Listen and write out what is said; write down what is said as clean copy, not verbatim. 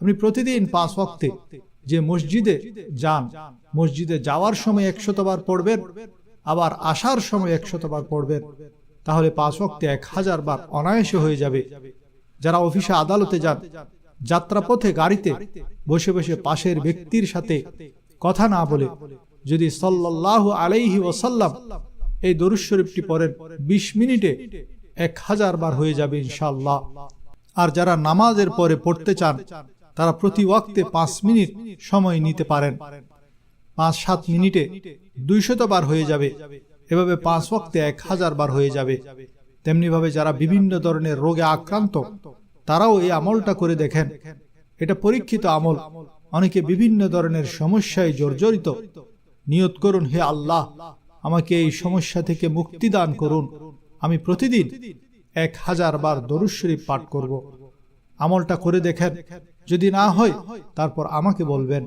আপনি প্রতিদিন 5 ওয়াক্তে যে মসজিদে যান, মসজিদে যাওয়ার সময় 100 বার পড়বেন, আবার আসার সময় 100 বার পড়বেন, তাহলে 5 ওয়াক্তে 1000 বার অনায়াসে হয়ে যাবে। যারা অফিসে আদালতে যান, যাত্রাপথে গাড়িতে বসে বসে পাশের ব্যক্তির সাথে কথা না বলে যদি সাল্লাল্লাহু আলাইহি ওয়াসাল্লাম এই দরুদ শরীফটি পড়েন, 20 মিনিটে 1000 বার হয়ে যাবে ইনশাআল্লাহ। আর যারা নামাজের পরে পড়তে চান, তারা প্রতি ওয়াক্তে 5 মিনিট সময় নিতে পারেন। 5-7 মিনিটে 200 বার হয়ে যাবে। এভাবে 5 ওয়াক্তে 1000 বার হয়ে যাবে। তেমনিভাবে যারা বিভিন্ন ধরনের রোগে আক্রান্ত, তারাও এই আমলটা করে দেখেন। এটা পরীক্ষিত আমল। অনেকে বিভিন্ন ধরনের সমস্যায় জর্জরিত। নিয়ত করুন, হে আল্লাহ, আমাকে এই সমস্যা থেকে মুক্তি দান করুন। আমি প্রতিদিন 1000 বার দরুদ শরীফ পাঠ করব। আমলটা করে দেখেন। যদি না হয় তারপর আমাকে বলবেন।